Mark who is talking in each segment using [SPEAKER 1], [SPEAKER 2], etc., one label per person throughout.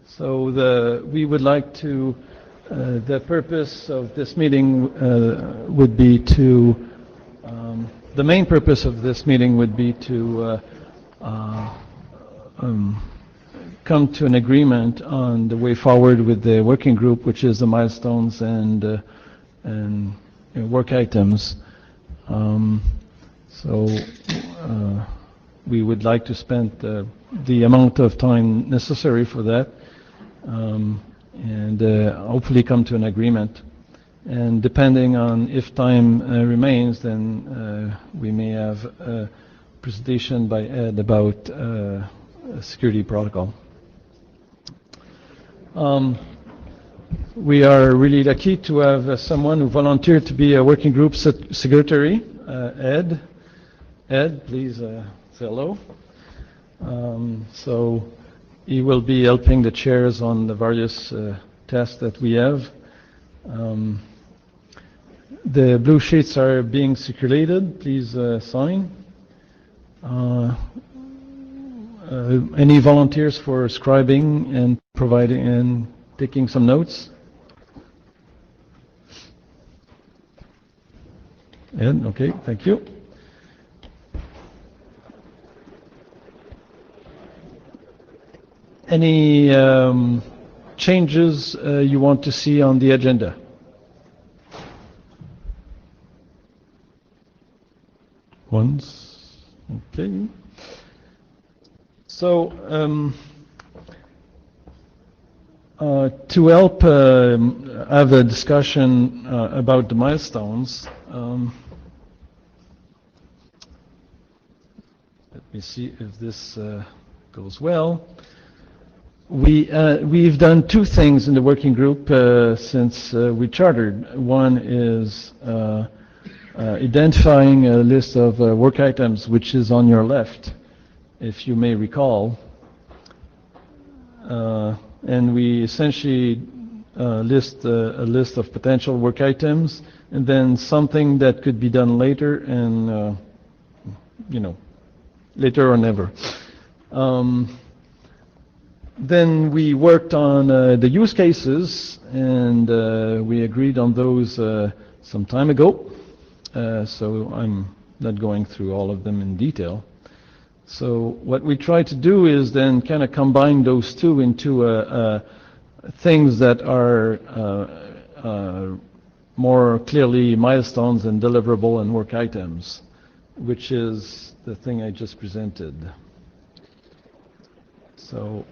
[SPEAKER 1] So we would like to, the purpose of this meeting would be to, the main purpose of this meeting would be to come to an agreement on the way forward with the working group, which is the milestones and work items. We would like to spend the amount of time necessary for that, and hopefully come to an agreement. And depending on if time remains, then we may have a presentation by Ed about security protocol. We are really lucky to have someone who volunteered to be a working group secretary, Ed. Ed, please say hello. So he will be helping the chairs on the various tasks that we have. The blue sheets are being circulated. Please sign. Any volunteers for scribing and providing and taking some notes? Ed, okay, thank you. Any changes you want to see on the agenda? Once, okay. So to help have a discussion about the milestones, let me see if this goes well. We've done two things in the working group since we chartered. One is identifying a list of work items, which is on your left, if you may recall. And we essentially list a list of potential work items, and then something that could be done later, and later or never. Then we worked on the use cases, and we agreed on those some time ago. So I'm not going through all of them in detail. So what we try to do is then kind of combine those two into things that are more clearly milestones and deliverable and work items, which is the thing I just presented. So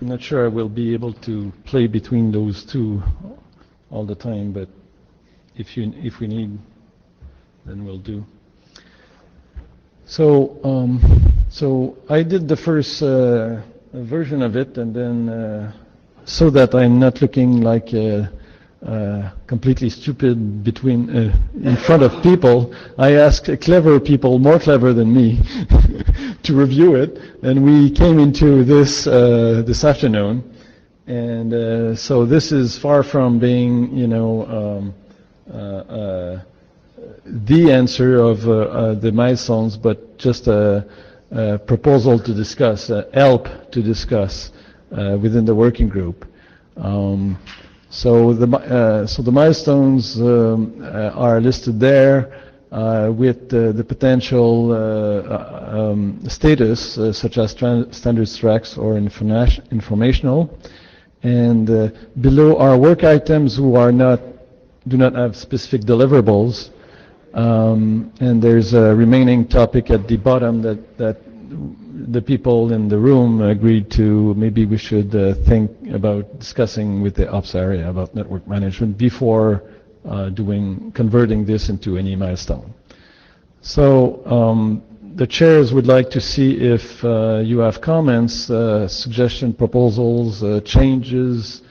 [SPEAKER 1] I'm not sure I will be able to play between those two all the time, but if we need, then we'll do. So so I did the first version of it, and then so that I'm not looking like completely stupid in front of people, I asked clever people, more clever than me, to review it, and we came into this this afternoon. And so this is far from being, the answer of the milestones, but just a proposal to discuss, help to discuss within the working group. So the milestones are listed there with the potential status, such as standards tracks or informational, and below are work items who do not have specific deliverables. And there's a remaining topic at the bottom that the people in the room agreed to. Maybe we should think about discussing with the ops area about network management before converting this into any milestone. So the chairs would like to see if you have comments, suggestion, proposals, changes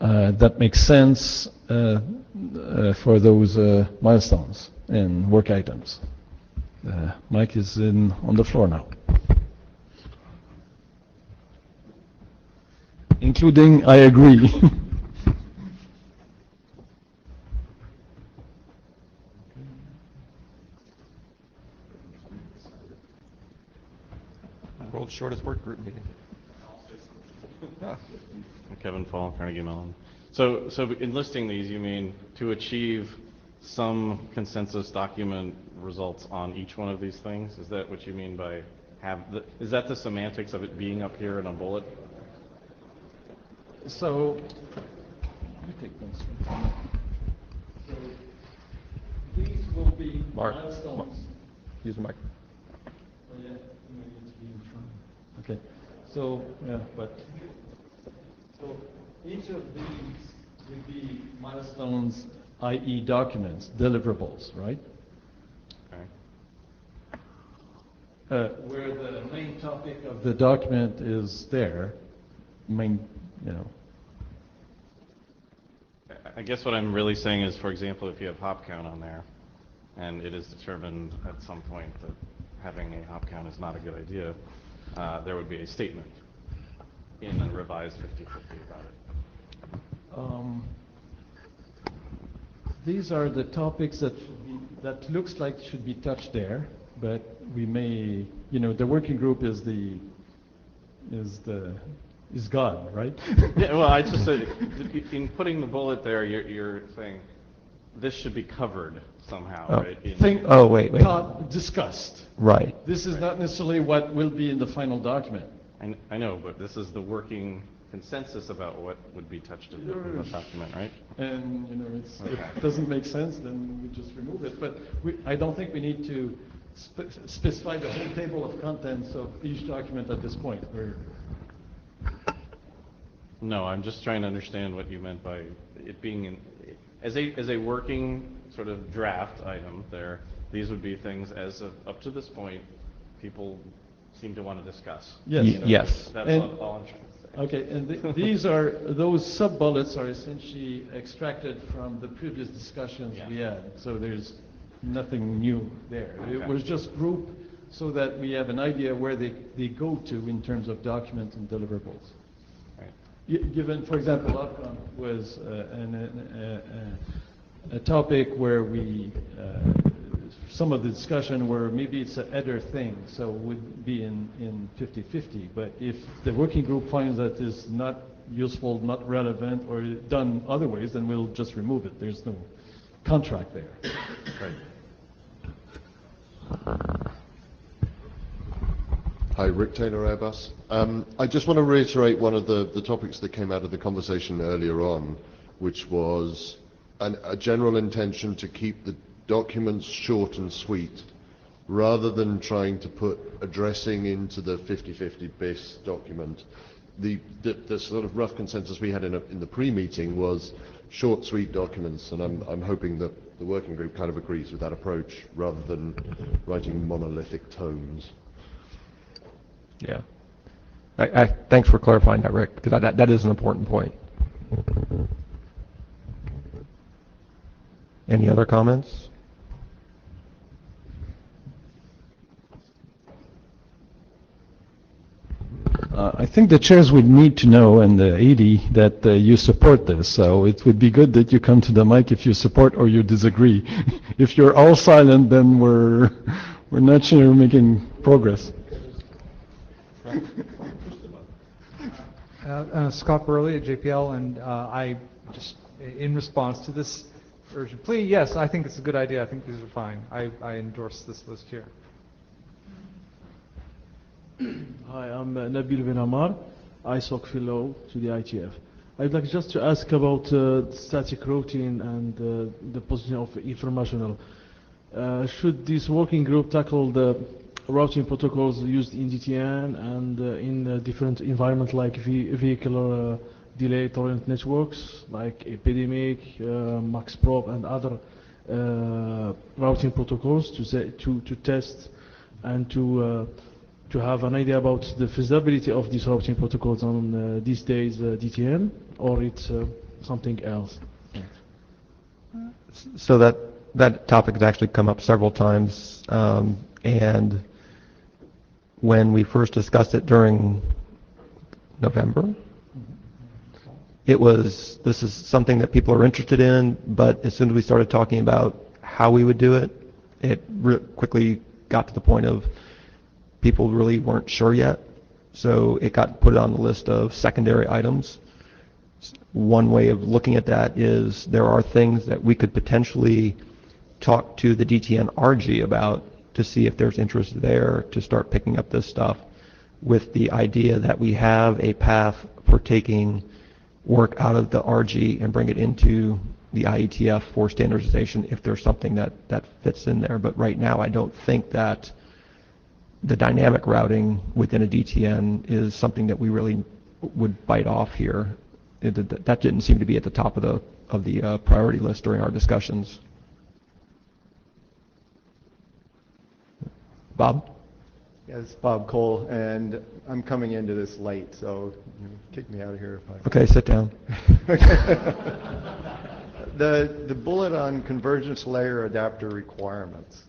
[SPEAKER 1] that make sense for those milestones and work items. Mike is on the floor now. Including, I agree.
[SPEAKER 2] World's shortest work group meeting. Kevin Fall, Carnegie Mellon. So in listing these, you mean to achieve some consensus document results on each one of these things? Is that what you mean by is that the semantics of it being up here in a bullet?
[SPEAKER 1] So, you take this one. So, these will be milestones.
[SPEAKER 3] Use the mic.
[SPEAKER 1] Oh, yeah, you need to be in front. Okay, so, so each of these will be milestones, i.e. documents, deliverables, right?
[SPEAKER 2] Okay.
[SPEAKER 1] Where the main topic of the document is there,
[SPEAKER 2] I guess what I'm really saying is, for example, if you have hop count on there, and it is determined at some point that having a hop count is not a good idea, there would be a statement in a revised 50/50 about it.
[SPEAKER 1] These are the topics that looks like should be touched there, but we may, the working group is God, right?
[SPEAKER 2] Yeah, well, I just said, in putting the bullet there, you're saying this should be covered somehow, right?
[SPEAKER 3] Wait.
[SPEAKER 1] Discussed.
[SPEAKER 3] Right.
[SPEAKER 1] This is not necessarily what will be in the final document.
[SPEAKER 2] I know, but this is the working consensus about what would be touched in the document, right?
[SPEAKER 1] And, it doesn't make sense, then we just remove it. But I don't think we need to specify the whole table of contents of each document at this point.
[SPEAKER 2] No, I'm just trying to understand what you meant by it being as a working sort of draft item there. These would be things as of up to this point, people seem to want to discuss.
[SPEAKER 1] Yes.
[SPEAKER 3] Yes.
[SPEAKER 2] That's all I'm trying to say.
[SPEAKER 1] Okay, and those sub-bullets are essentially extracted from the previous discussions we had. So there's nothing new there.
[SPEAKER 2] Okay.
[SPEAKER 1] It was just grouped so that we have an idea where they go to in terms of documents and deliverables.
[SPEAKER 2] Right.
[SPEAKER 1] Given, for example, outcome was a topic where some of the discussion where maybe it's a header thing, so would be in 50/50. But if the working group finds that is not useful, not relevant, or done other ways, then we'll just remove it. There's no contract there.
[SPEAKER 2] Right.
[SPEAKER 4] Hi, Rick Taylor, Airbus. I just want to reiterate one of the topics that came out of the conversation earlier on, which was a general intention to keep the documents short and sweet, rather than trying to put addressing into the 50/50 BIS document. The sort of rough consensus we had in the pre-meeting was short, sweet documents, and I'm hoping that the working group kind of agrees with that approach, rather than writing monolithic tomes.
[SPEAKER 3] Yeah. Thanks for clarifying that, Rick, because that is an important point. Any other comments?
[SPEAKER 1] I think the chairs would need to know, and the 80, that you support this. So it would be good that you come to the mic if you support or you disagree. If you're all silent, then we're not sure we're making progress.
[SPEAKER 5] Scott Burley at JPL, and I just, in response to this urgent plea, yes, I think it's a good idea. I think these are fine. I endorse this list here.
[SPEAKER 6] Hi, I'm Nabil Ben Ammar, ISOC fellow to the IETF. I'd like just to ask about static routing and the position of informational. Should this working group tackle the routing protocols used in DTN and in different environments like vehicular delay tolerant networks like Epidemic, MaxProp, and other routing protocols to test and to have an idea about the feasibility of these routing protocols on these days DTN, or it's something else?
[SPEAKER 3] So that topic has actually come up several times, and when we first discussed it during November, this is something that people are interested in, but as soon as we started talking about how we would do it, it quickly got to the point of people really weren't sure yet. So it got put on the list of secondary items. One way of looking at that is there are things that we could potentially talk to the DTN RG about to see if there's interest there to start picking up this stuff, with the idea that we have a path for taking work out of the RG and bring it into the IETF for standardization if there's something that fits in there. But right now, I don't think that the dynamic routing within a DTN is something that we really would bite off here. That didn't seem to be at the top of the priority list during our discussions. Bob?
[SPEAKER 7] Yes, Bob Cole, and I'm coming into this late, so kick me out of here if I...
[SPEAKER 3] Okay, sit down.
[SPEAKER 7] The bullet on convergence layer adapter requirements.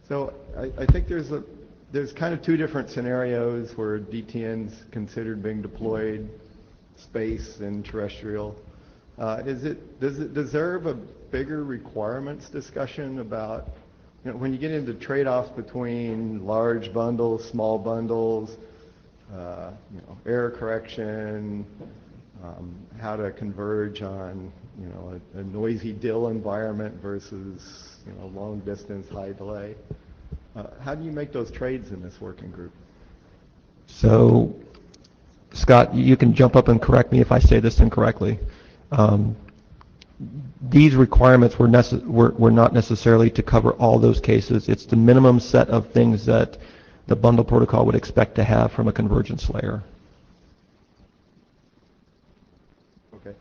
[SPEAKER 7] So I think there's kind of two different scenarios where DTN's considered being deployed, space and terrestrial. Does it deserve a bigger requirements discussion about, when you get into trade-offs between large bundles, small bundles, error correction, how to converge on, a noisy DIL environment versus, long distance, high delay. How do you make those trades in this working group?
[SPEAKER 3] So, Scott, you can jump up and correct me if I say this incorrectly. These requirements were not necessarily to cover all those cases. It's the minimum set of things that the bundle protocol would expect to have from a convergence layer.
[SPEAKER 7] Okay.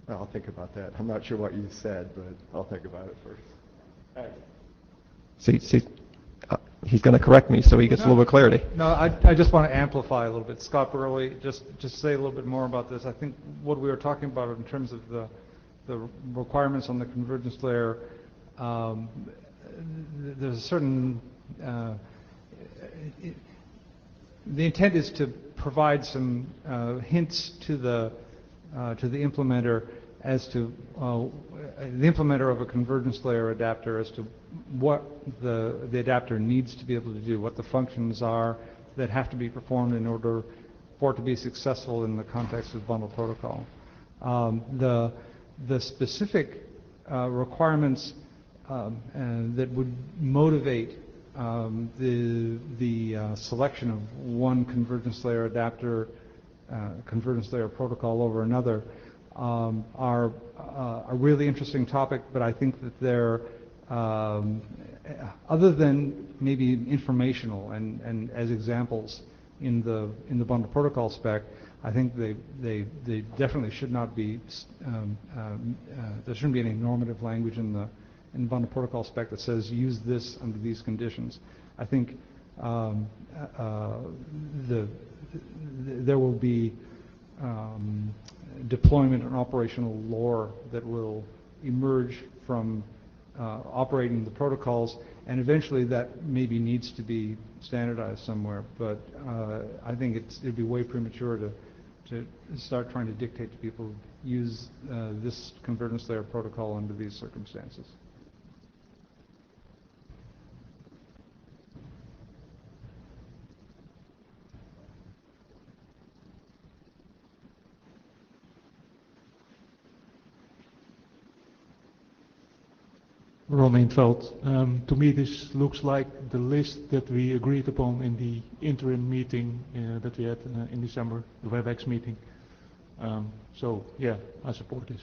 [SPEAKER 7] Well, I'll think about that. I'm not sure what you said, but I'll think about it first. All right.
[SPEAKER 3] See, he's going to correct me so he gets a little bit of clarity.
[SPEAKER 5] No, I just want to amplify a little bit. Scott Burley, just say a little bit more about this. I think what we were talking about in terms of the requirements on the convergence layer, there's a certain, the intent is to provide some hints to the implementer as to the implementer of a convergence layer adapter as to what the adapter needs to be able to do, what the functions are that have to be performed in order for it to be successful in the context of bundle protocol. The specific requirements that would motivate the selection of one convergence layer adapter, convergence layer protocol over another are a really interesting topic, but I think that they're other than maybe informational and as examples in the bundle protocol spec, I think they definitely should not be there shouldn't be any normative language in the bundle protocol spec that says use this under these conditions. I think there will be deployment and operational lore that will emerge from operating the protocols, and eventually that maybe needs to be standardized somewhere. But I think it'd be way premature to start trying to dictate to people use this convergence layer protocol under these circumstances.
[SPEAKER 8] Ron Eintveld. To me, this looks like the list that we agreed upon in the interim meeting that we had in December, the WebEx meeting. So, yeah, I support this.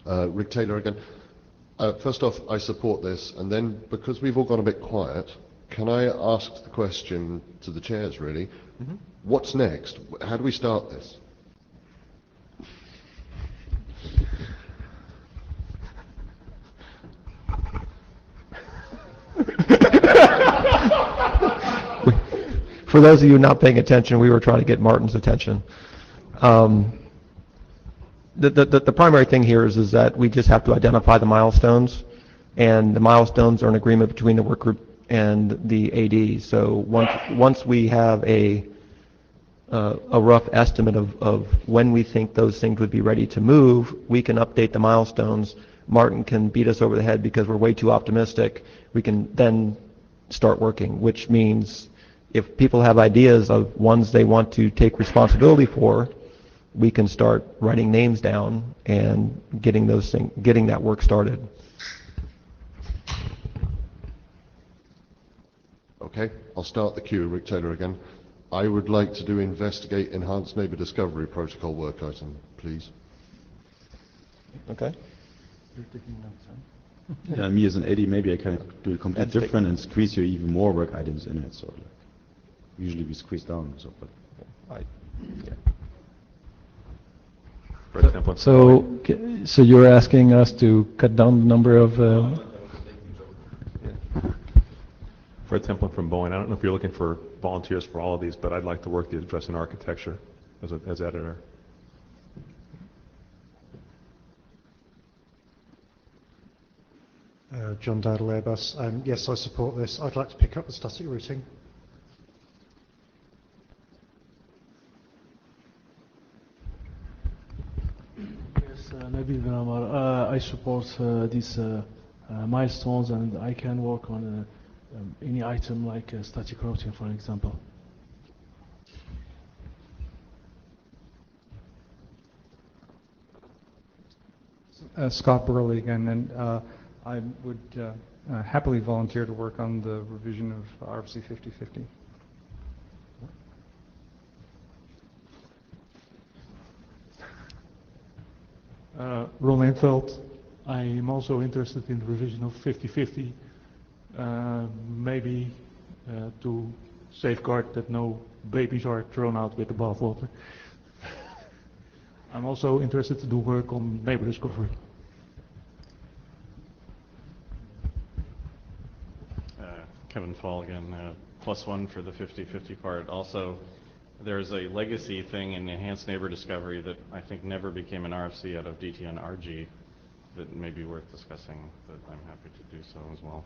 [SPEAKER 4] Rick Taylor again. First off, I support this, and then because we've all gone a bit quiet, can I ask the question to the chairs, really? Mm-hmm. What's next? How do we start this?
[SPEAKER 3] For those of you not paying attention, we were trying to get Martin's attention. The primary thing here is that we just have to identify the milestones, and the milestones are an agreement between the work group and the AD. So once we have a a rough estimate of when we think those things would be ready to move, we can update the milestones. Martin can beat us over the head because we're way too optimistic. We can then start working, which means if people have ideas of ones they want to take responsibility for, we can start writing names down and getting that work started.
[SPEAKER 4] Okay, I'll start the queue, Rick Taylor again. I would like to do investigate enhanced neighbour discovery protocol work item, please.
[SPEAKER 3] Okay.
[SPEAKER 9] Yeah, me as an AD, maybe I can do it completely different and squeeze you even more work items in it. So like, usually we squeeze down. So, but
[SPEAKER 10] For example,
[SPEAKER 1] So you're asking us to cut down the number of,
[SPEAKER 10] for a template from Boeing, I don't know if you're looking for volunteers for all of these, but I'd like to work the address and architecture as editor.
[SPEAKER 11] John Dowdle, Airbus. Yes, I support this. I'd like to pick up the static routing.
[SPEAKER 6] Yes, Nabil bin Ammar. I support these milestones, and I can work on any item like static routing, for example.
[SPEAKER 5] Scott Burley again, and I would happily volunteer to work on the revision of RFC 5050.
[SPEAKER 8] Ron Enfeld, I am also interested in the revision of 50/50, maybe to safeguard that no babies are thrown out with the bathwater. I'm also interested to do work on neighbor discovery.
[SPEAKER 2] Kevin Fall again, +1 for the 50/50 part. Also, there's a legacy thing in enhanced neighbor discovery that I think never became an RFC out of DTN RG that may be worth discussing, that I'm happy to do so as well.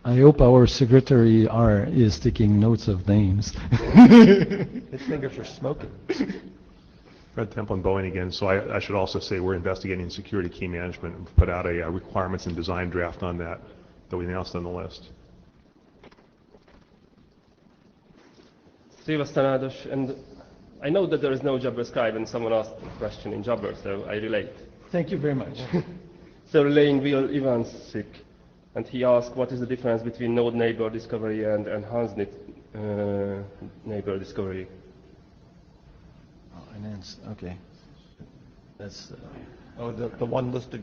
[SPEAKER 1] I hope our secretary is taking notes of names.
[SPEAKER 3] His fingers are smoking.
[SPEAKER 10] Fred Temple and Boeing again. So I should also say we're investigating security key management and put out a requirements and design draft on that we announced on the list.
[SPEAKER 12] Steve Astanados, and I know that there is no Jabber Sky when someone asked a question in Jabber, so I relate.
[SPEAKER 1] Thank you very much.
[SPEAKER 12] So relaying Will Ivansik, and he asked what is the difference between node neighbor discovery and enhanced neighbor discovery.
[SPEAKER 9] Oh, enhanced, okay. That's...
[SPEAKER 3] the one listed.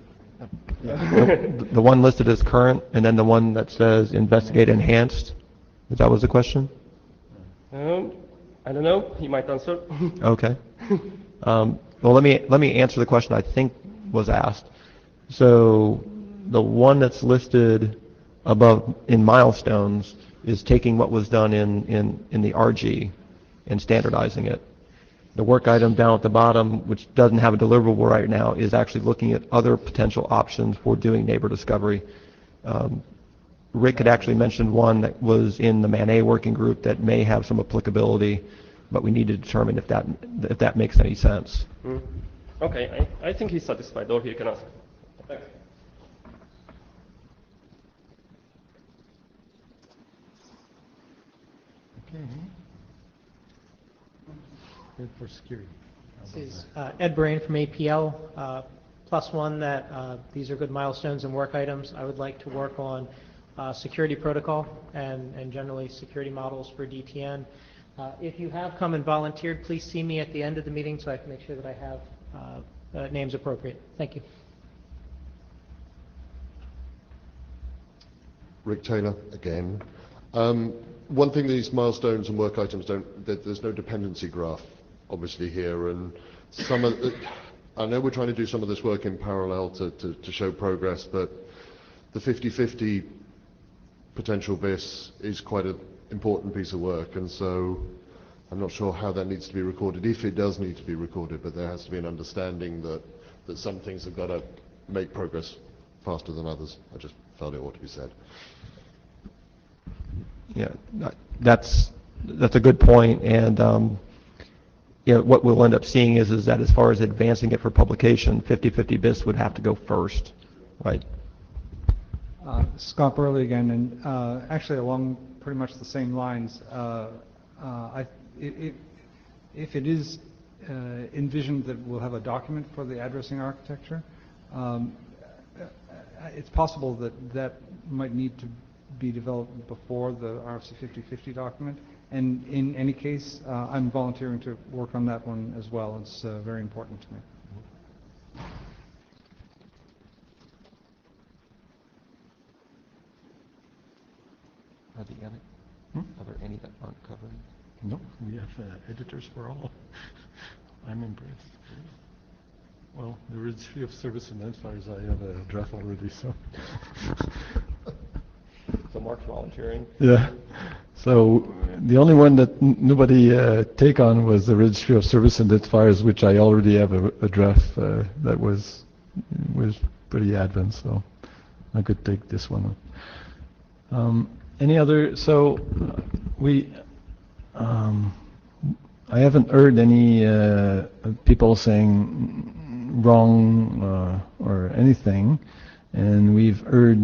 [SPEAKER 3] The one listed as current, and then the one that says investigate enhanced. That was the question?
[SPEAKER 12] I don't know. He might answer.
[SPEAKER 3] Okay. Well, let me answer the question I think was asked. So the one that's listed above in milestones is taking what was done in the RG and standardizing it. The work item down at the bottom, which doesn't have a deliverable right now, is actually looking at other potential options for doing neighbor discovery. Rick had actually mentioned one that was in the Man A working group that may have some applicability, but we need to determine if that makes any sense.
[SPEAKER 12] Okay, I think he's satisfied, or he can ask. Thanks.
[SPEAKER 1] Okay. Good for security.
[SPEAKER 13] This is Ed Brain from APL. +1 that these are good milestones and work items. I would like to work on security protocol and generally security models for DTN. If you have come and volunteered, please see me at the end of the meeting so I can make sure that I have names appropriate. Thank you.
[SPEAKER 4] Rick Taylor again. One thing these milestones and work items there's no dependency graph obviously here, and I know we're trying to do some of this work in parallel to show progress, but the 50/50 potential BIS is quite an important piece of work, and so I'm not sure how that needs to be recorded, if it does need to be recorded, but there has to be an understanding that some things have got to make progress faster than others. I just felt it ought to be said.
[SPEAKER 3] Yeah, that's that's a good point, and what we'll end up seeing is that as far as advancing it for publication, 50/50 bis would have to go first, right?
[SPEAKER 5] Scott Burley again, and actually along pretty much the same lines. If it is envisioned that we'll have a document for the addressing architecture, it's possible that might need to be developed before the RFC 50/50 document. And in any case, I'm volunteering to work on that one as well. It's very important to me.
[SPEAKER 3] Are there any that aren't covered?
[SPEAKER 1] No, we have editors for all. I'm impressed. Well, the registry of service identifiers, I have a draft already, so.
[SPEAKER 3] So Mark's volunteering.
[SPEAKER 1] Yeah. So the only one that nobody take on was the registry of service identifiers, which I already have a draft that was pretty advanced, so I could take this one on. Any other? So I haven't heard any people saying wrong or anything, and we've heard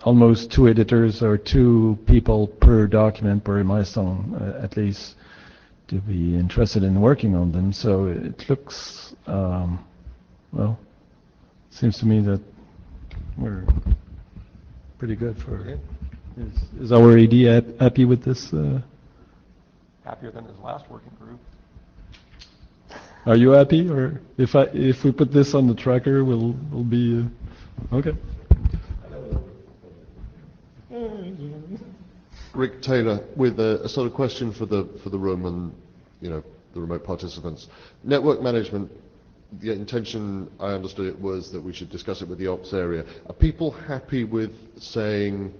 [SPEAKER 1] almost 2 editors or 2 people per document per milestone, at least, to be interested in working on them. So it looks, well, seems to me that we're pretty good for. Is our AD happy with this?
[SPEAKER 3] Happier than his last working group.
[SPEAKER 1] Are you happy, or if we put this on the tracker, we'll be okay?
[SPEAKER 4] Rick Taylor, with a sort of question for the room and the remote participants. Network management. The intention, I understood it, was that we should discuss it with the ops area. Are people happy with saying,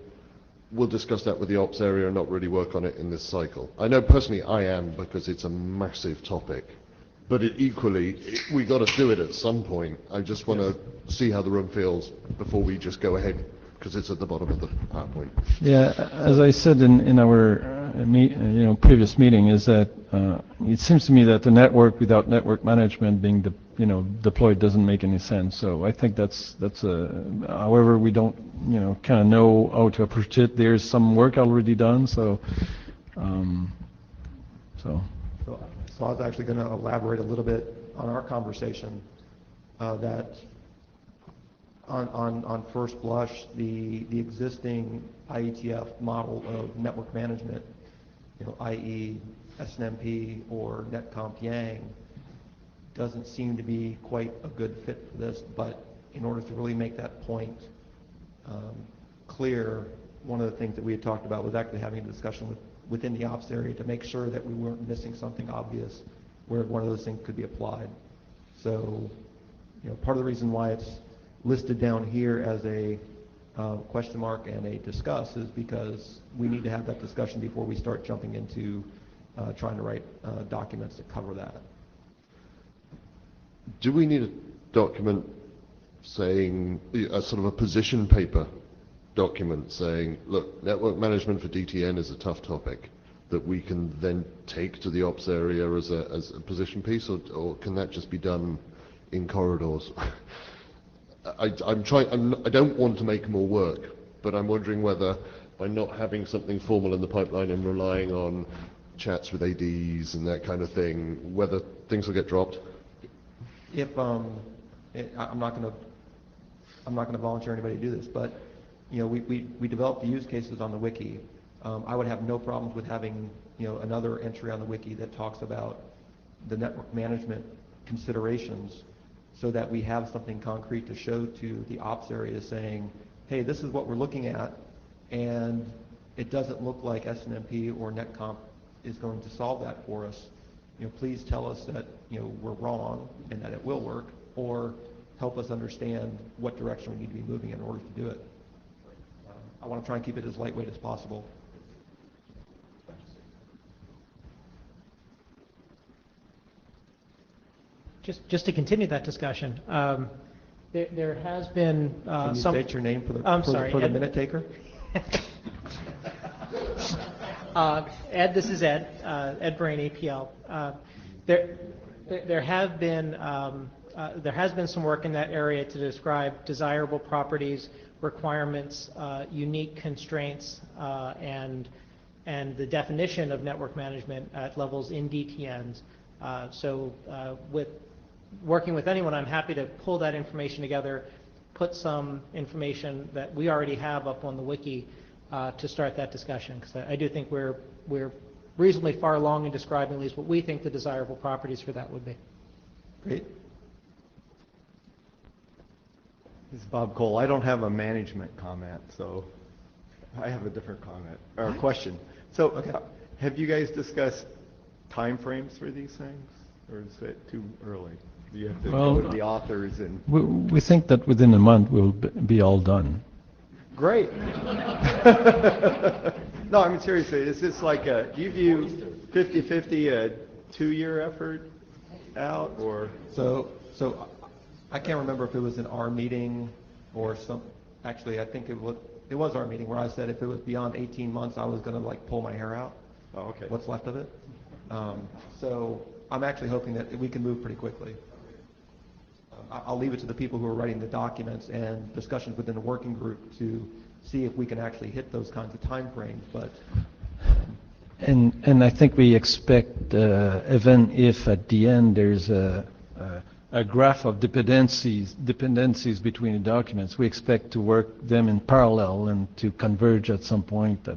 [SPEAKER 4] we'll discuss that with the ops area and not really work on it in this cycle? I know personally I am, because it's a massive topic. But we got to do it at some point. I just want to see how the room feels before we just go ahead, because it's at the bottom of the PowerPoint.
[SPEAKER 1] Yeah, as I said in our previous meeting, is that it seems to me that the network without network management being deployed doesn't make any sense. So I think that's however, we don't kind of know how to approach it. There's some work already done, so
[SPEAKER 3] So I was actually going to elaborate a little bit on our conversation, that on first blush, the existing IETF model of network management, i.e. SNMP or Netcomp Yang, doesn't seem to be quite a good fit for this. But in order to really make that point clear, one of the things that we had talked about was actually having a discussion within the ops area to make sure that we weren't missing something obvious where one of those things could be applied. So, part of the reason why it's listed down here as a question mark and a discuss is because we need to have that discussion before we start jumping into trying to write documents to cover that.
[SPEAKER 4] Do we need a document saying, a sort of a position paper document saying, look, network management for DTN is a tough topic, that we can then take to the ops area as a position piece, or can that just be done in corridors? I don't want to make more work, but I'm wondering whether by not having something formal in the pipeline and relying on chats with ADs and that kind of thing, whether things will get dropped.
[SPEAKER 3] If I'm not going to volunteer anybody to do this, but we developed the use cases on the wiki. I would have no problems with having another entry on the wiki that talks about the network management considerations, so that we have something concrete to show to the ops area saying, hey, this is what we're looking at, and it doesn't look like SNMP or Netcomp is going to solve that for us. Please tell us that we're wrong and that it will work, or help us understand what direction we need to be moving in order to do it. I want to try and keep it as lightweight as possible.
[SPEAKER 13] Just to continue that discussion, there has been
[SPEAKER 3] Can you
[SPEAKER 13] some.
[SPEAKER 3] state your name for the
[SPEAKER 13] I'm sorry,
[SPEAKER 3] for the
[SPEAKER 13] Ed-
[SPEAKER 3] minute taker?
[SPEAKER 13] Ed, this is Ed, Ed Brain, APL. There has been some work in that area to describe desirable properties, requirements, unique constraints, and the definition of network management at levels in DTNs. With working with anyone, I'm happy to pull that information together, put some information that we already have up on the wiki to start that discussion, because I do think we're reasonably far along in describing at least what we think the desirable properties for that would be.
[SPEAKER 3] Great.
[SPEAKER 7] This is Bob Cole. I don't have a management comment, so I have a different comment, or question. So have you guys discussed timeframes for these things, or is it too early? Do you have to go to the authors and...
[SPEAKER 1] We think that within a month we'll be all done.
[SPEAKER 7] Great. No, I mean, seriously, is this like do you view 50-50 a 2-year effort out, or?
[SPEAKER 3] So I can't remember if it was in our meeting or some, actually I think it was our meeting where I said if it was beyond 18 months I was going to like pull my hair out.
[SPEAKER 7] Oh, okay.
[SPEAKER 3] What's left of it. So I'm actually hoping that we can move pretty quickly. I'll leave it to the people who are writing the documents and discussions within the working group to see if we can actually hit those kinds of time frames. But
[SPEAKER 1] and I think we expect even if at the end there's a graph of dependencies between the documents, we expect to work them in parallel and to converge at some point.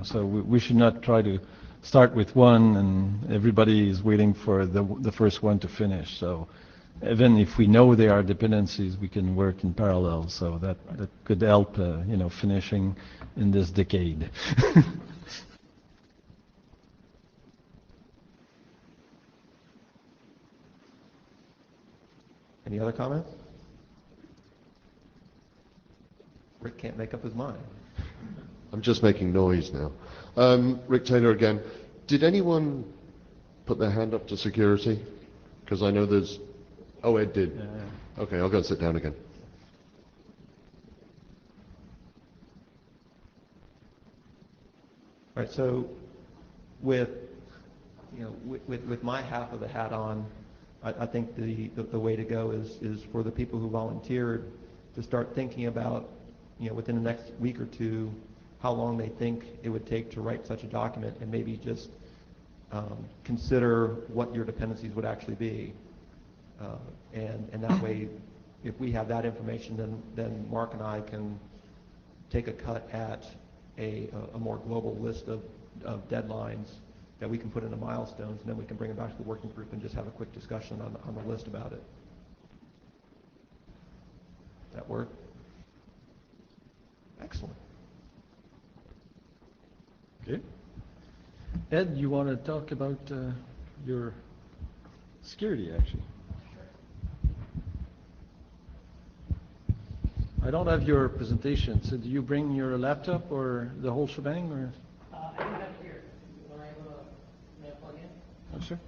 [SPEAKER 1] So we should not try to start with one and everybody is waiting for the first one to finish. So even if we know there are dependencies, we can work in parallel. So that could help, finishing in this decade.
[SPEAKER 3] Any other comments? Rick can't make up his mind.
[SPEAKER 4] I'm just making noise now. Rick Taylor again. Did anyone put their hand up to security? Because I know there's... Oh, Ed did. Yeah. Okay, I'll go and sit down again.
[SPEAKER 3] All right, so with my half of the hat on, I think the way to go is for the people who volunteered to start thinking about, within the next week or two, how long they think it would take to write such a document, and maybe just consider what your dependencies would actually be. And that way, if we have that information, then Mark and I can take a cut at a more global list of deadlines that we can put into milestones, and then we can bring it back to the working group and just have a quick discussion on the list about it. Does that work? Excellent.
[SPEAKER 1] Okay. Ed, you want to talk about your security, actually? I don't have your presentation, so do you bring your laptop or the whole shebang, or?
[SPEAKER 13] I do have it here. When may I plug in?
[SPEAKER 1] Oh, sure.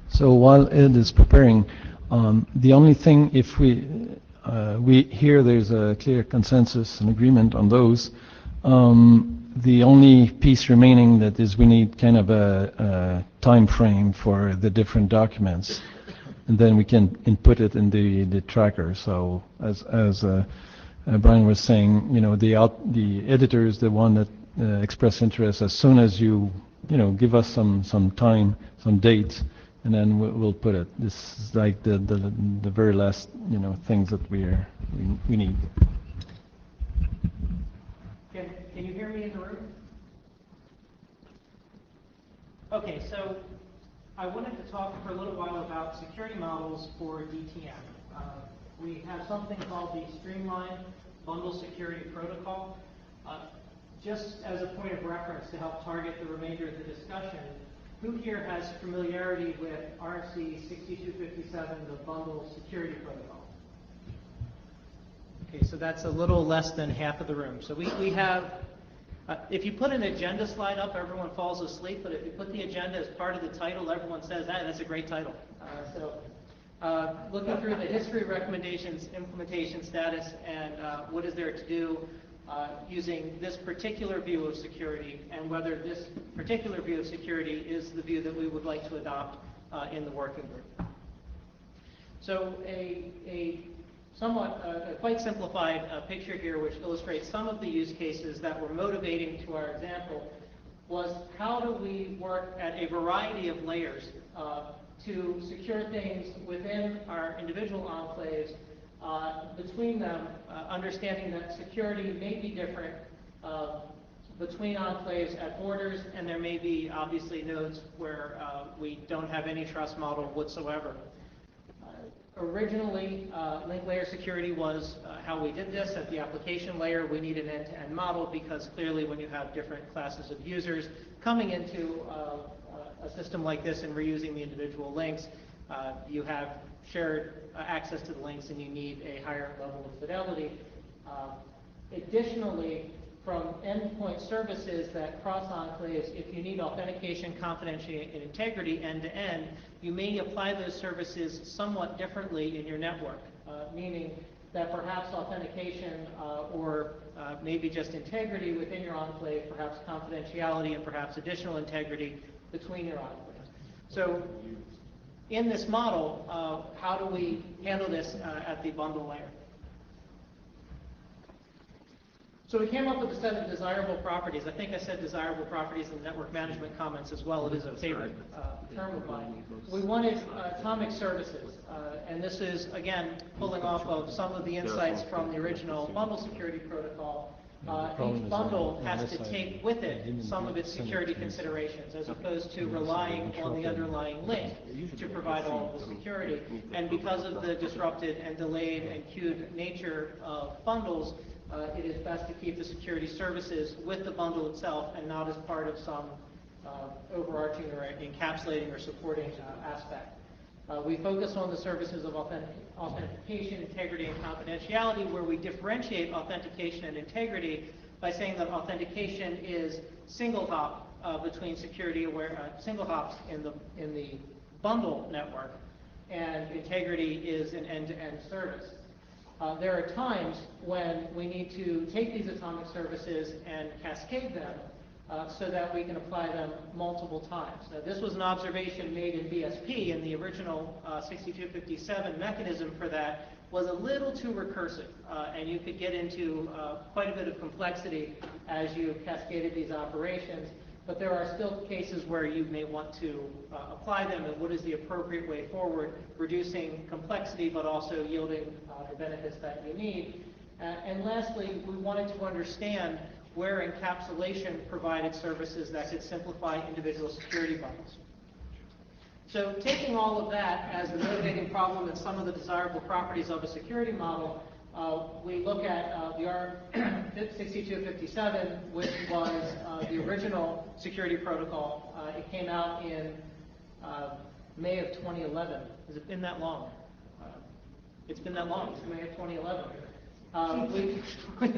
[SPEAKER 1] So while Ed is preparing, the only thing, if we hear there's a clear consensus and agreement on those, the only piece remaining that is we need kind of a time frame for the different documents, and then we can input it in the tracker. So as Brian was saying, the editor is the one that express interest as soon as you give us some time, some dates. And then we'll put it. This is like the very last things that we need.
[SPEAKER 13] Can you hear me in the room? Okay, so I wanted to talk for a little while about security models for DTN. We have something called the Streamlined Bundle Security Protocol. Just as a point of reference to help target the remainder of the discussion, Who here has familiarity with RFC 6257, the bundle security protocol? Okay, so that's a little less than half of the room. So we have, if you put an agenda slide up, everyone falls asleep, but if you put the agenda as part of the title, everyone says, that's a great title. Looking through the history, recommendations, implementation status, and what is there to do using this particular view of security, and whether this particular view of security is the view that we would like to adopt in the working group. So a quite simplified picture here, which illustrates some of the use cases that were motivating to our example, was how do we work at a variety of layers to secure things within our individual enclaves, between them, understanding that security may be different between enclaves at borders, and there may be obviously nodes where we don't have any trust model whatsoever. Originally, link layer security was how we did this. At the application layer, we need an end-to-end model because clearly when you have different classes of users coming into a system like this and reusing the individual links, you have shared access to the links and you need a higher level of fidelity. Additionally, from endpoint services that cross enclaves, if you need authentication, confidentiality, and integrity end-to-end, you may apply those services somewhat differently in your network, meaning that perhaps authentication or maybe just integrity within your enclave, perhaps confidentiality, and perhaps additional integrity between your enclaves. So in this model, how do we handle this at the bundle layer? So we came up with a set of desirable properties. I think I said desirable properties in the network management comments as well. It is a favorite term of mine. We wanted atomic services, and this is, again, pulling off of some of the insights from the original bundle security protocol. Each bundle has to take with it some of its security considerations, as opposed to relying on the underlying link to provide all of the security. And because of the disrupted and delayed and queued nature of bundles, it is best to keep the security services with the bundle itself and not as part of some overarching or encapsulating or supporting aspect. We focus on the services of authentication, integrity, and confidentiality, where we differentiate authentication and integrity by saying that authentication is single hop between security aware, single hops in the bundle network, and integrity is an end-to-end service. There are times when we need to take these atomic services and cascade them so that we can apply them multiple times. Now, this was an observation made in BSP, and the original 6257 mechanism for that was a little too recursive, and you could get into quite a bit of complexity as you cascaded these operations. But there are still cases where you may want to apply them, and what is the appropriate way forward, reducing complexity but also yielding the benefits that you need. And lastly, we wanted to understand where encapsulation provided services that could simplify individual security bundles. So taking all of that as the motivating problem and some of the desirable properties of a security model, we look at the R6257, which was the original security protocol. It came out in May of 2011. Has it been that long? It's been that long. It's May of 2011.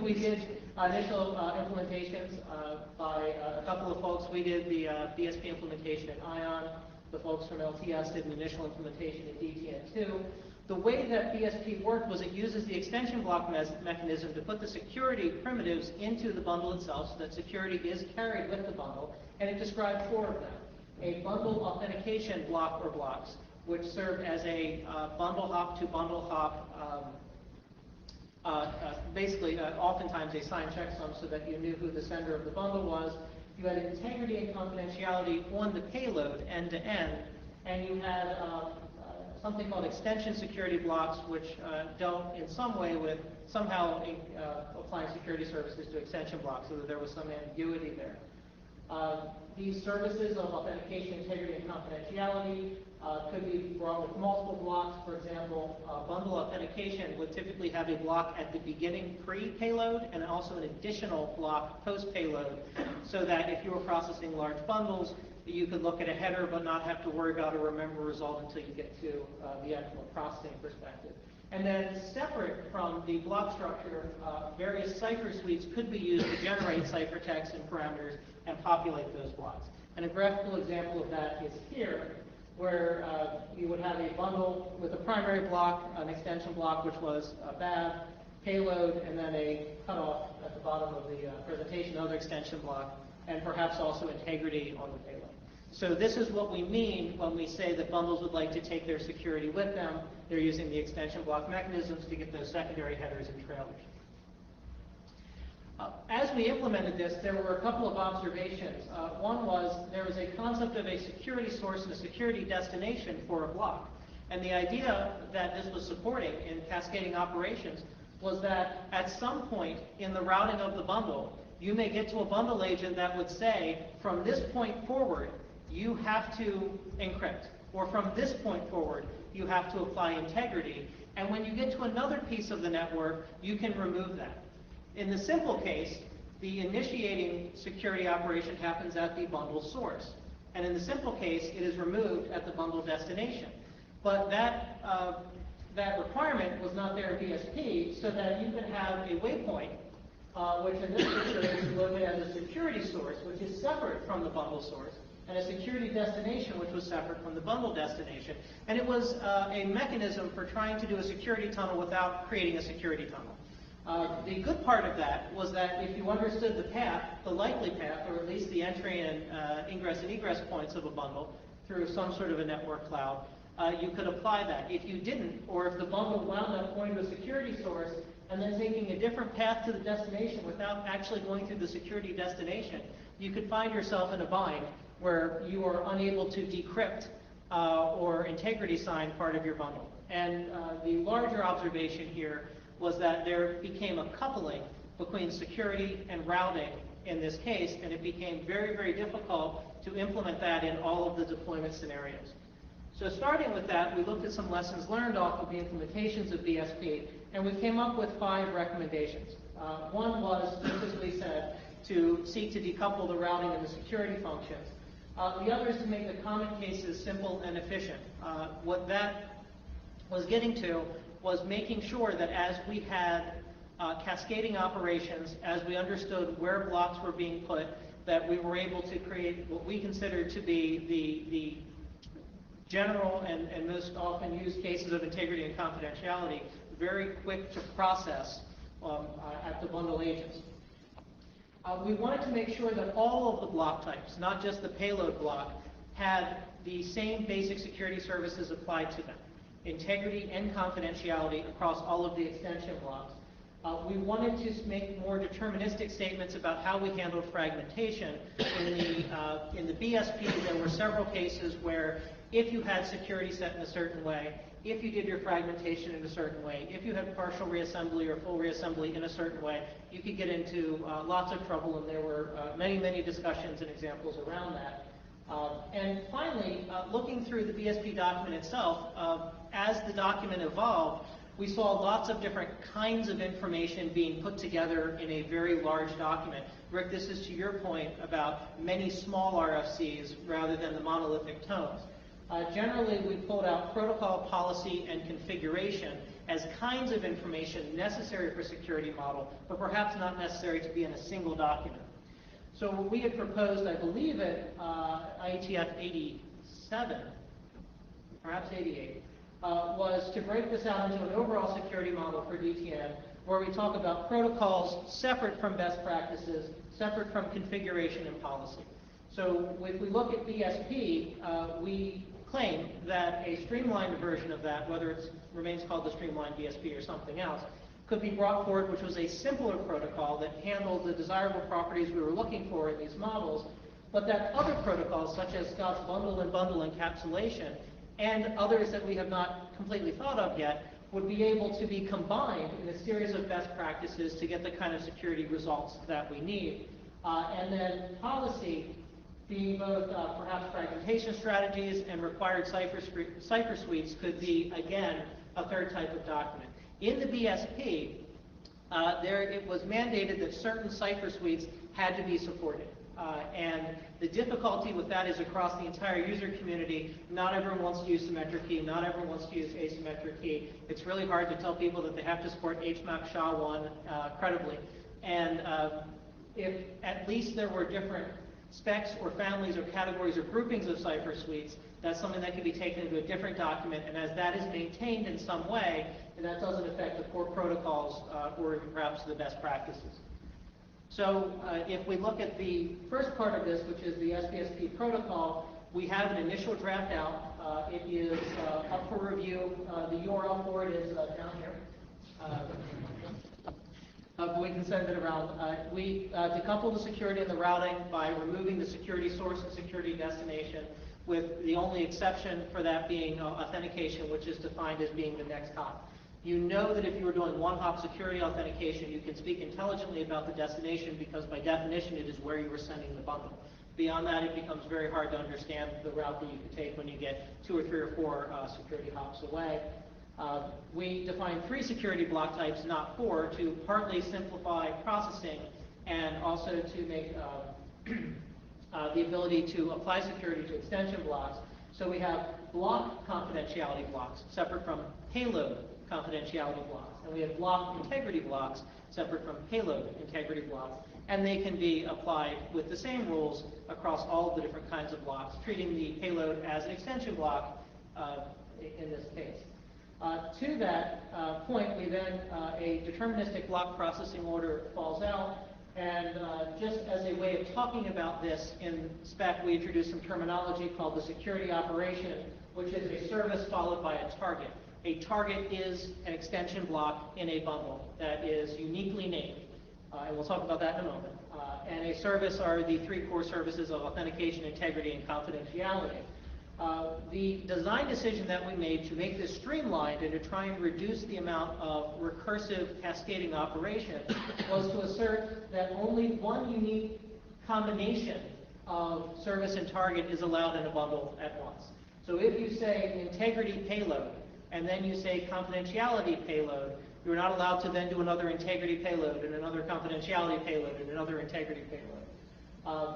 [SPEAKER 13] We did initial implementations by a couple of folks. We did the BSP implementation at ION. The folks from LTS did an initial implementation at DTN2. The way that BSP worked was it uses the extension block mechanism to put the security primitives into the bundle itself, so that security is carried with the bundle, and it described 4 of them. A bundle authentication block or blocks, which served as a bundle hop to bundle hop, basically oftentimes a signed checksum so that you knew who the sender of the bundle was. You had integrity and confidentiality on the payload end to end, and you had something called extension security blocks, which dealt in some way with somehow applying security services to extension blocks, so that there was some ambiguity there. These services of authentication, integrity, and confidentiality could be brought with multiple blocks. For example, bundle authentication would typically have a block at the beginning pre-payload and also an additional block post-payload, so that if you were processing large bundles, You could look at a header but not have to worry about a remember result until you get to the actual processing perspective. And then separate from the block structure, various cipher suites could be used to generate ciphertext and parameters and populate those blocks. And a graphical example of that is here, where you would have a bundle with a primary block, an extension block, which was a BAV, payload, and then a cutoff at the bottom of the presentation, another extension block, and perhaps also integrity on the payload. So this is what we mean when we say that bundles would like to take their security with them. They're using the extension block mechanisms to get those secondary headers and trailers. As we implemented this, there were a couple of observations. One was there was a concept of a security source and a security destination for a block. And the idea that this was supporting in cascading operations was that at some point in the routing of the bundle, you may get to a bundle agent that would say, from this point forward, you have to encrypt. Or from this point forward, you have to apply integrity. And when you get to another piece of the network, you can remove that. In the simple case, the initiating security operation happens at the bundle source. And in the simple case, it is removed at the bundle destination. But that requirement was not there in BSP, so that you can have a waypoint, which in this picture is located as a security source, which is separate from the bundle source, and a security destination, which was separate from the bundle destination. And it was a mechanism for trying to do a security tunnel without creating a security tunnel. The good part of that was that if you understood the path, the likely path, or at least the entry and ingress and egress points of a bundle through some sort of a network cloud, you could apply that. If you didn't, or if the bundle wound up going to a security source and then taking a different path to the destination without actually going through the security destination, you could find yourself in a bind where you are unable to decrypt or integrity sign part of your bundle. And the larger observation here was that there became a coupling between security and routing in this case, and it became very, very difficult to implement that in all of the deployment scenarios. So starting with that, we looked at some lessons learned off of the implementations of BSP, and we came up with 5 recommendations. One was, just as we said, to seek to decouple the routing and the security functions. The other is to make the common cases simple and efficient. What that was getting to was making sure that as we had cascading operations, as we understood where blocks were being put, that we were able to create what we considered to be the general and most often used cases of integrity and confidentiality, very quick to process at the bundle agents. We wanted to make sure that all of the block types, not just the payload block, had the same basic security services applied to them. Integrity and confidentiality across all of the extension blocks. We wanted to make more deterministic statements about how we handled fragmentation. In the BSP, there were several cases where if you had security set in a certain way, if you did your fragmentation in a certain way, if you had partial reassembly or full reassembly in a certain way, you could get into lots of trouble, and there were many, many discussions and examples around that. And finally, looking through the BSP document itself, as the document evolved, we saw lots of different kinds of information being put together in a very large document. Rick, this is to your point about many small RFCs rather than the monolithic tomes. Generally, we pulled out protocol, policy, and configuration as kinds of information necessary for security model, but perhaps not necessary to be in a single document. So what we had proposed, I believe at IETF 87, perhaps 88, was to break this out into an overall security model for DTN, where we talk about protocols separate from best practices, separate from configuration and policy. So if we look at BSP, we claim that a streamlined version of that, whether it remains called the streamlined BSP or something else, could be brought forward, which was a simpler protocol that handled the desirable properties we were looking for in these models, but that other protocols, such as Scott's bundle and bundle encapsulation, and others that we have not completely thought of yet, would be able to be combined in a series of best practices to get the kind of security results that we need. And then policy being both perhaps fragmentation strategies and required cipher suites could be, again, a third type of document. In the BSP, it was mandated that certain cipher suites had to be supported. And the difficulty with that is across the entire user community, not everyone wants to use symmetric key, not everyone wants to use asymmetric key. It's really hard to tell people that they have to support HMAC SHA-1 credibly. And if at least there were different specs or families or categories or groupings of cipher suites, that's something that can be taken into a different document, and as that is maintained in some way, then that doesn't affect the core protocols or perhaps the best practices. So if we look at the first part of this, which is the SPSP protocol, we have an initial draft out. It is up for review. The URL for it is down here. We can send it around. We decouple the security and the routing by removing the security source and security destination, with the only exception for that being authentication, which is defined as being the next hop. You know that if you were doing one-hop security authentication, you can speak intelligently about the destination because by definition it is where you were sending the bundle. Beyond that, it becomes very hard to understand the route that you could take when you get 2 or 3 or 4 security hops away. We define 3 security block types, not 4, to partly simplify processing and also to make the ability to apply security to extension blocks. So we have block confidentiality blocks separate from payload confidentiality blocks. And we have block integrity blocks separate from payload integrity blocks. And they can be applied with the same rules across all of the different kinds of blocks, treating the payload as an extension block in this case. To that point, we then, a deterministic block processing order falls out. And just as a way of talking about this in spec, we introduced some terminology called the security operation, which is a service followed by a target. A target is an extension block in a bundle that is uniquely named. And we'll talk about that in a moment. And a service are the 3 core services of authentication, integrity, and confidentiality. The design decision that we made to make this streamlined and to try and reduce the amount of recursive cascading operation was to assert that only one unique combination of service and target is allowed in a bundle at once. So if you say integrity payload and then you say confidentiality payload, you're not allowed to then do another integrity payload and another confidentiality payload and another integrity payload.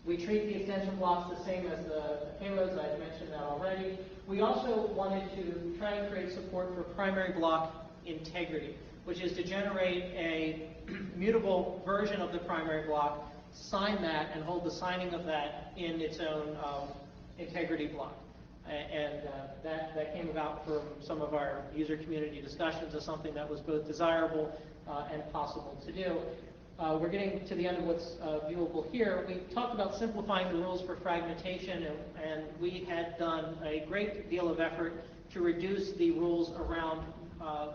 [SPEAKER 13] We treat the extension blocks the same as the payloads. I've mentioned that already. We also wanted to try and create support for primary block integrity, which is to generate a mutable version of the primary block, sign that, and hold the signing of that in its own integrity block. And that came about from some of our user community discussions as something that was both desirable and possible to do. We're getting to the end of what's viewable here. We talked about simplifying the rules for fragmentation, and we had done a great deal of effort to reduce the rules around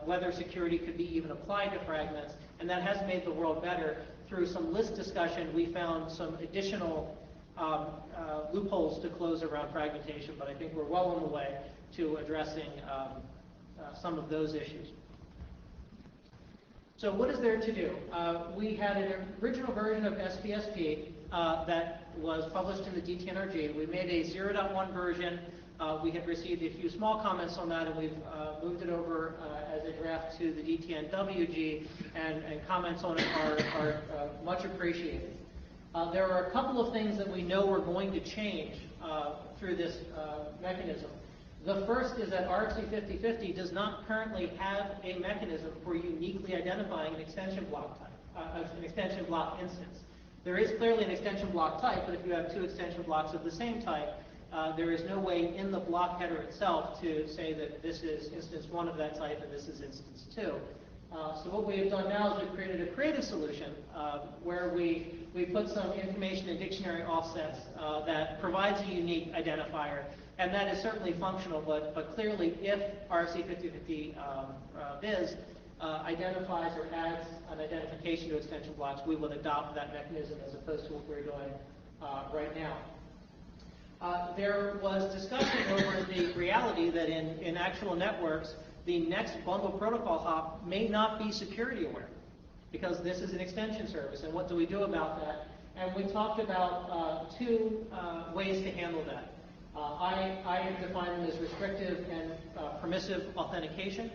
[SPEAKER 13] whether security could be even applied to fragments, and that has made the world better. Through some list discussion, we found some additional loopholes to close around fragmentation, but I think we're well on the way to addressing some of those issues. So what is there to do? We had an original version of SPSP that was published in the DTNRG. We made a 0.1 version. We had received a few small comments on that, and we've moved it over as a draft to the DTNWG, and comments on it are much appreciated. There are a couple of things that we know we're going to change through this mechanism. The first is that RFC 5050 does not currently have a mechanism for uniquely identifying an extension block type, an extension block instance. There is clearly an extension block type, but if you have 2 extension blocks of the same type, there is no way in the block header itself to say that this is instance 1 of that type and this is instance 2. So what we have done now is we've created a creative solution where we put some information in dictionary offsets that provides a unique identifier, and that is certainly functional, but clearly if RFC 5050 Viz identifies or adds an identification to extension blocks, we would adopt that mechanism as opposed to what we're doing right now. There was discussion over the reality that in actual networks, the next bundle protocol hop may not be security aware, because this is an extension service, and what do we do about that? And we talked about 2 ways to handle that. I have defined them as restrictive and permissive authentication.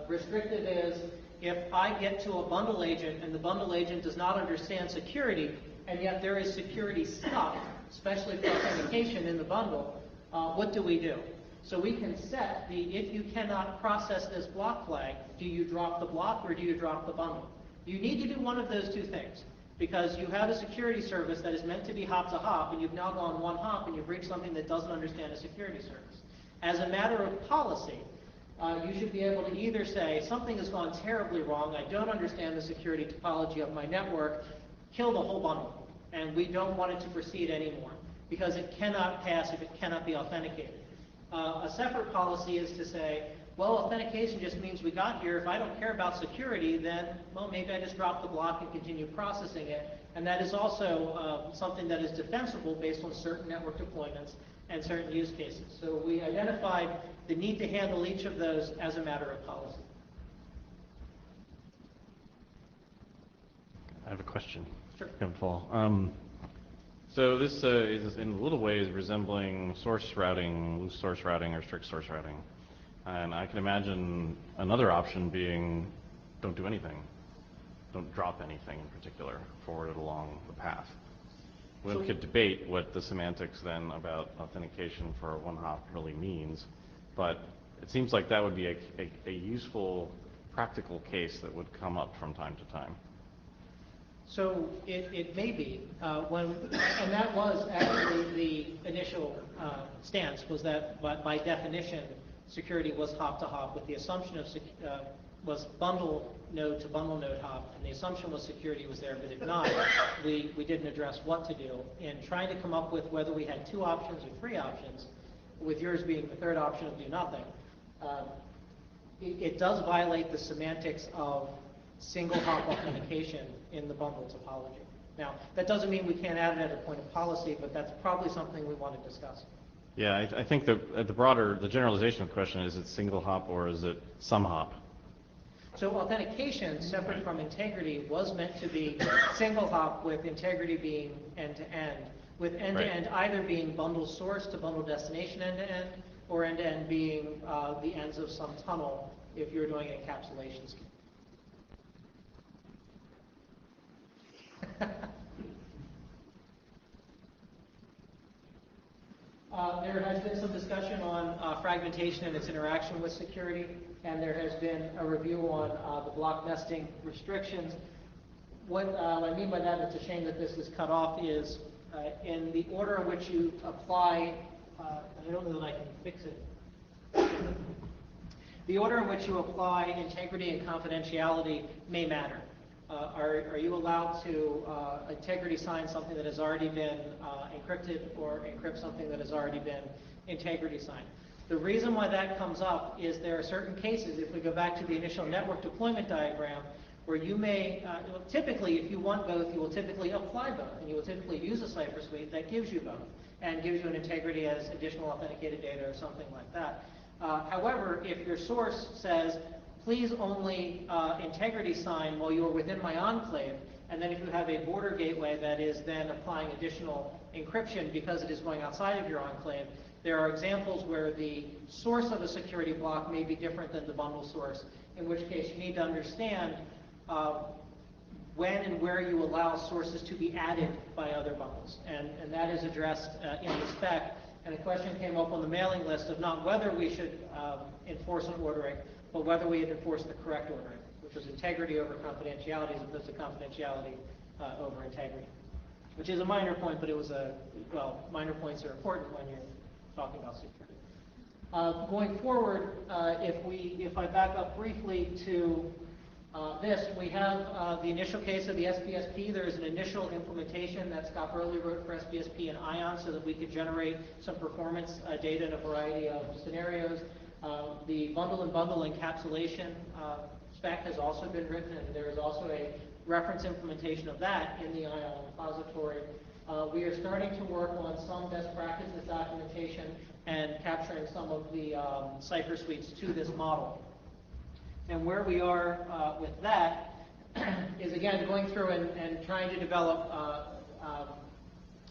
[SPEAKER 13] Restrictive is if I get to a bundle agent and the bundle agent does not understand security, and yet there is security stuff, especially for authentication in the bundle, what do we do? So we can set the, if you cannot process this block flag, do you drop the block or do you drop the bundle? You need to do one of those two things, because you have a security service that is meant to be hop to hop, and you've now gone one hop and you've reached something that doesn't understand a security service. As a matter of policy, you should be able to either say, something has gone terribly wrong, I don't understand the security topology of my network, kill the whole bundle, and we don't want it to proceed anymore, because it cannot pass if it cannot be authenticated. A separate policy is to say, well, authentication just means we got here. If I don't care about security, then, well, maybe I just drop the block and continue processing it. And that is also something that is defensible based on certain network deployments and certain use cases. So we identified the need to handle each of those as a matter of policy.
[SPEAKER 2] I have a question.
[SPEAKER 13] Sure.
[SPEAKER 2] Kevin Fall. So this is in little ways resembling source routing, loose source routing, or strict source routing. And I can imagine another option being don't do anything. Don't drop anything in particular, forward it along the path. We could debate what the semantics then about authentication for a one-hop really means, but it seems like that would be a useful, practical case that would come up from time to time.
[SPEAKER 13] So it may be, and that was actually the initial stance, was that by definition, security was hop-to-hop, with the assumption of was bundle node to bundle node hop, and the assumption was security was there, but if not, we didn't address what to do. In trying to come up with whether we had 2 options or 3 options, with yours being the third option of do nothing, it does violate the semantics of single hop authentication in the bundle topology. Now, that doesn't mean we can't add it at a point of policy, but that's probably something we want to discuss.
[SPEAKER 2] Yeah, I think the generalization of the question is it single hop or is it some hop?
[SPEAKER 13] So authentication, separate from integrity, was meant to be single hop, with integrity being end-to-end, with end-to-end either being bundle source to bundle destination end-to-end, or end-to-end being the ends of some tunnel if you're doing an encapsulation scheme. There has been some discussion on fragmentation and its interaction with security, and there has been a review on the block nesting restrictions. What I mean by that, it's a shame that this is cut off, is in the order in which you apply, I don't know that I can fix it. The order in which you apply integrity and confidentiality may matter. Are you allowed to integrity sign something that has already been encrypted, or encrypt something that has already been integrity signed? The reason why that comes up is there are certain cases, if we go back to the initial network deployment diagram, where you may, typically if you want both, you will typically apply both, and you will typically use a cipher suite that gives you both, and gives you an integrity as additional authenticated data or something like that. However, if your source says, please only integrity sign while you are within my enclave, and then if you have a border gateway that is then applying additional encryption because it is going outside of your enclave, there are examples where the source of a security block may be different than the bundle source, in which case you need to understand when and where you allow sources to be added by other bundles. And that is addressed in the spec. And a question came up on the mailing list of not whether we should enforce an ordering, but whether we had enforced the correct ordering, which was integrity over confidentiality as opposed to confidentiality over integrity, which is a minor point, but it was well, minor points are important when you're talking about security. Going forward, if I back up briefly to this, we have the initial case of the SBSP. There is an initial implementation that Scott Burley wrote for SBSP and ION so that we could generate some performance data in a variety of scenarios. The bundle and bundle encapsulation spec has also been written, and there is also a reference implementation of that in the ION repository. We are starting to work on some best practices documentation and capturing some of the cipher suites to this model. And where we are with that is, again, going through and trying to develop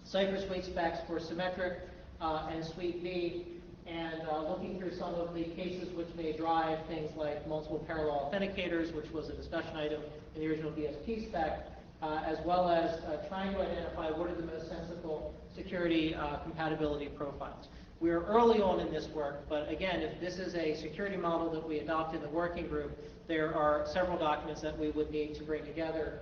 [SPEAKER 13] cipher suite specs for symmetric and suite B, and looking through some of the cases which may drive things like multiple parallel authenticators, which was a discussion item in the original BSP spec, as well as trying to identify what are the most sensible security compatibility profiles. We are early on in this work, but again, if this is a security model that we adopt in the working group, there are several documents that we would need to bring together.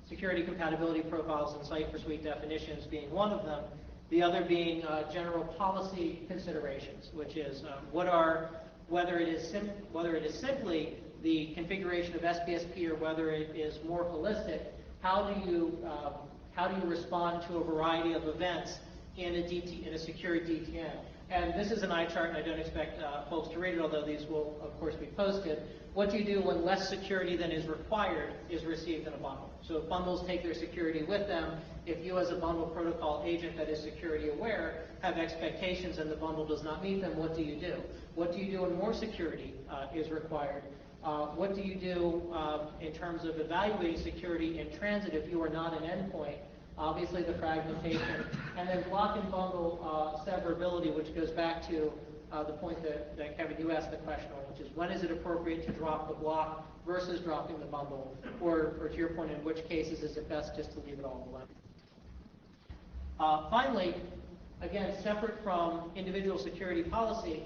[SPEAKER 13] Security compatibility profiles and site for suite definitions being one of them. The other being general policy considerations, which is whether it is simply the configuration of SPSP or whether it is more holistic. How do you respond to a variety of events in a secure DTN? And this is an eye chart, and I don't expect folks to read it, although these will, of course, be posted. What do you do when less security than is required is received in a bundle? So if bundles take their security with them, if you as a bundle protocol agent that is security aware have expectations and the bundle does not meet them, what do you do? What do you do when more security is required? What do you do in terms of evaluating security in transit if you are not an endpoint? Obviously the fragmentation, and then block and bundle severability, which goes back to the point that Kevin, you asked the question on, which is when is it appropriate to drop the block versus dropping the bundle, or to your point, in which cases is it best just to leave it all alone? Finally, again, separate from individual security policy,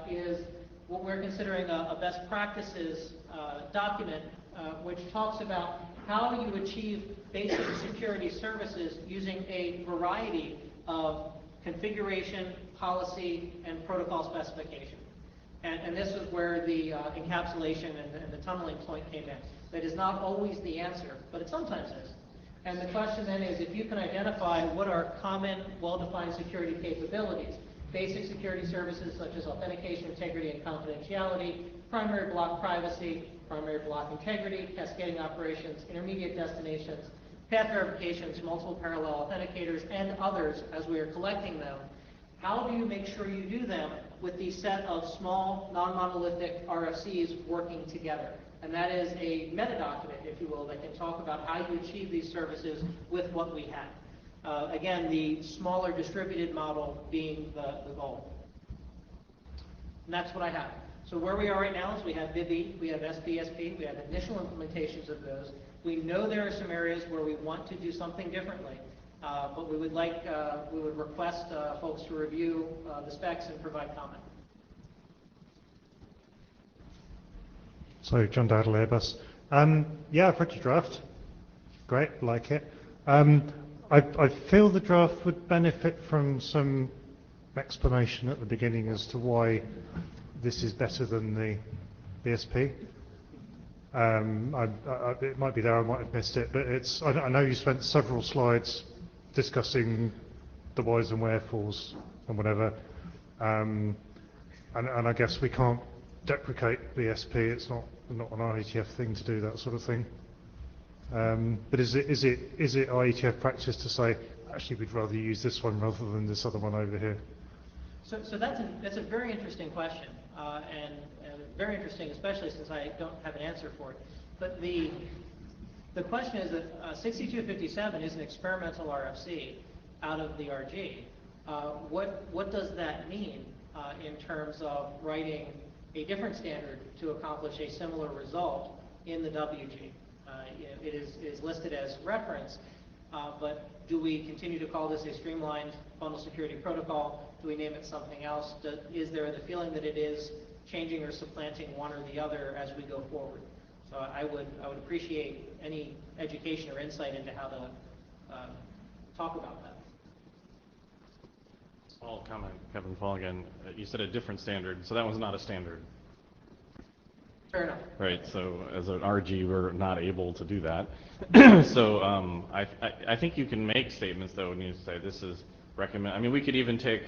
[SPEAKER 13] is what we're considering a best practices document, which talks about how you achieve basic security services using a variety of configuration, policy, and protocol specification. And this is where the encapsulation and the tunneling point came in. That is not always the answer, but it sometimes is. And the question then is, if you can identify what are common, well-defined security capabilities, basic security services such as authentication, integrity, and confidentiality, primary block privacy, primary block integrity, cascading operations, intermediate destinations, path verifications, multiple parallel authenticators, and others as we are collecting them. How do you make sure you do them with the set of small, non-monolithic RFCs working together? And that is a meta document, if you will, that can talk about how you achieve these services with what we have. Again, the smaller distributed model being the goal. And that's what I have. So where we are right now is we have VIB, we have SPSP, we have initial implementations of those. We know there are some areas where we want to do something differently, but we would request folks to review the specs and provide comment.
[SPEAKER 11] So, John Dowdle, Airbus. Yeah, I've read your draft. Great, like it. I feel the draft would benefit from some explanation at the beginning as to why this is better than the BSP. It might be there, I might have missed it, but I know you spent several slides discussing the whys and wherefores and whatever, and I guess we can't deprecate BSP. It's not an IETF thing to do that sort of thing. But is it IETF practice to say, actually, we'd rather use this one rather than this other one over here?
[SPEAKER 13] So that's a very interesting question, and very interesting, especially since I don't have an answer for it. But the question is that 6257 is an experimental RFC out of the RG. What does that mean in terms of writing a different standard to accomplish a similar result in the WG? It is listed as reference, but do we continue to call this a streamlined bundle security protocol? Do we name it something else? Is there the feeling that it is changing or supplanting one or the other as we go forward? So I would appreciate any education or insight into how to talk about that.
[SPEAKER 2] I'll comment, Kevin Fall again. You said a different standard, so that one's not a standard.
[SPEAKER 13] Fair enough.
[SPEAKER 2] Right, so as an RG, we're not able to do that. So I think you can make statements, though, when you say this is recommend. I mean, we could even take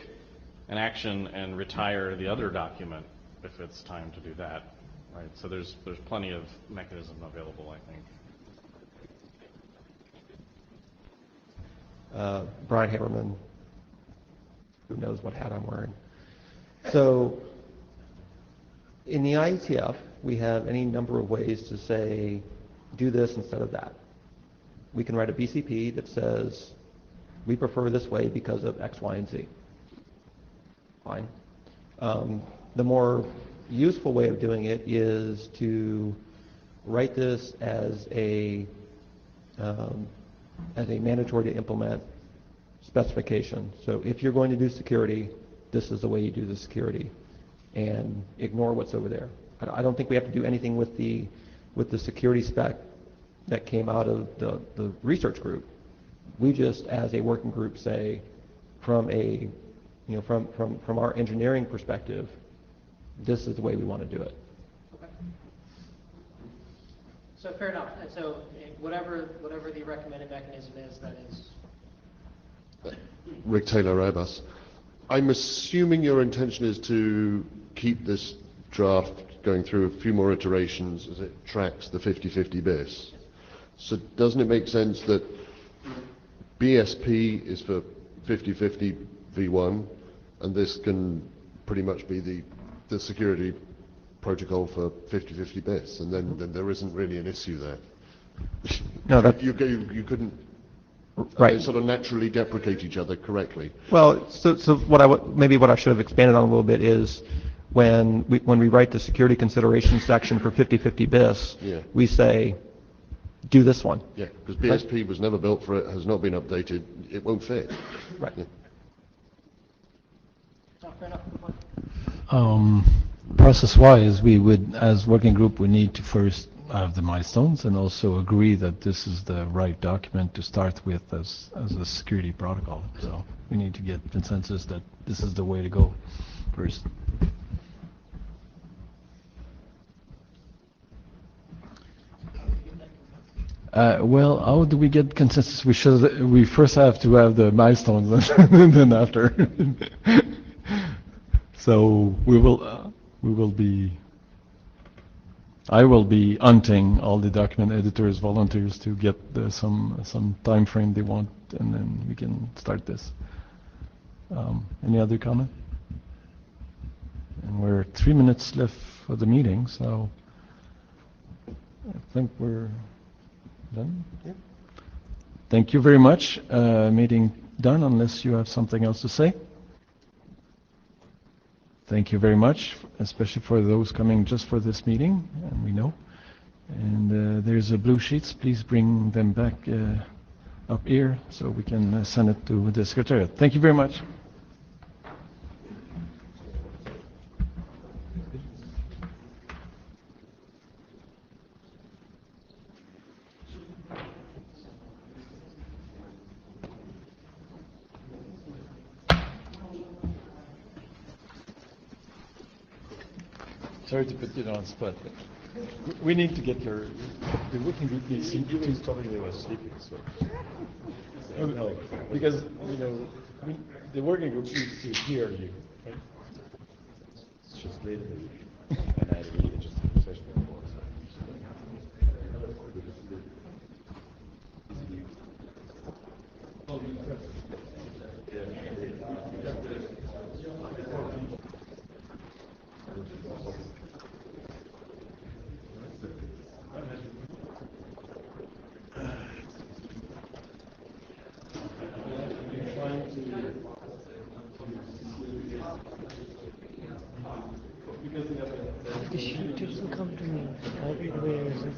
[SPEAKER 2] an action and retire the other document if it's time to do that. Right, so there's plenty of mechanism available, I think.
[SPEAKER 3] Brian Haberman, who knows what hat I'm wearing. So in the IETF, we have any number of ways to say, do this instead of that. We can write a BCP that says, we prefer this way because of X, Y, and Z. Fine. The more useful way of doing it is to write this as a as a mandatory to implement specification. So if you're going to do security, this is the way you do the security, and ignore what's over there. I don't think we have to do anything with the security spec that came out of the research group. We just, as a working group, say, from our engineering perspective, this is the way we want to do it.
[SPEAKER 13] Okay. So fair enough. And so whatever the recommended mechanism is, that is.
[SPEAKER 4] Rick Taylor, Airbus. I'm assuming your intention is to keep this draft going through a few more iterations as it tracks the 50/50 BIS. So doesn't it make sense that BSP is for 50/50 V1, and this can pretty much be the security protocol for 50/50 BIS, and then there isn't really an issue there?
[SPEAKER 3] No, that
[SPEAKER 4] you couldn't
[SPEAKER 3] right.
[SPEAKER 4] They sort of naturally deprecate each other correctly.
[SPEAKER 3] Well, so what I should have expanded on a little bit is when we write the security consideration section for 50/50 BIS,
[SPEAKER 4] Yeah.
[SPEAKER 3] we say, do this one.
[SPEAKER 4] Yeah, because BSP was never built for it, has not been updated, it won't fit.
[SPEAKER 3] Right.
[SPEAKER 4] Yeah.
[SPEAKER 13] Oh, fair enough.
[SPEAKER 1] Process-wise, we would, as working group, we need to first have the milestones and also agree that this is the right document to start with as a security protocol. So we need to get consensus that this is the way to go first. Well, how do we get consensus? We first have to have the milestones and then after. So I will be hunting all the document editors, volunteers to get some time frame they want, and then we can start this. Any other comment? And we're 3 minutes left for the meeting, so I think we're done.
[SPEAKER 3] Yeah.
[SPEAKER 1] Thank you very much. Meeting done, unless you have something else to say. Thank you very much, especially for those coming just for this meeting, and we know. And there's a blue sheets. Please bring them back up here so we can send it to the secretariat. Thank you very much. Sorry to put you on the spot, but we need to get the working group needs to.
[SPEAKER 9] He was telling me he was sleeping, so.
[SPEAKER 1] Because, the working group needs to hear you, right?
[SPEAKER 9] It's just late in the week, and I had a really interesting session before, so.
[SPEAKER 14] The sheet doesn't come to me. Where is it?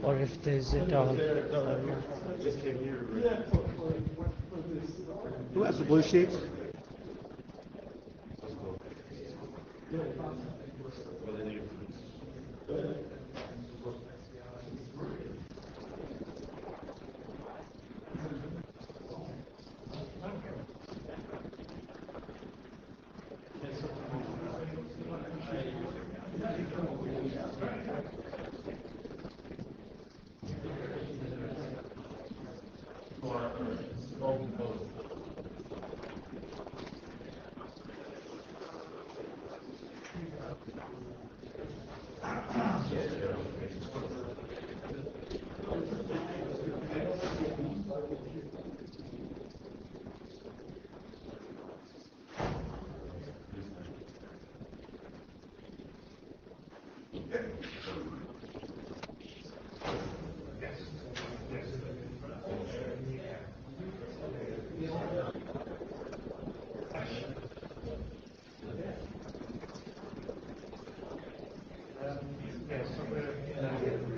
[SPEAKER 14] Or if there's it all.
[SPEAKER 3] Who has the blue sheets?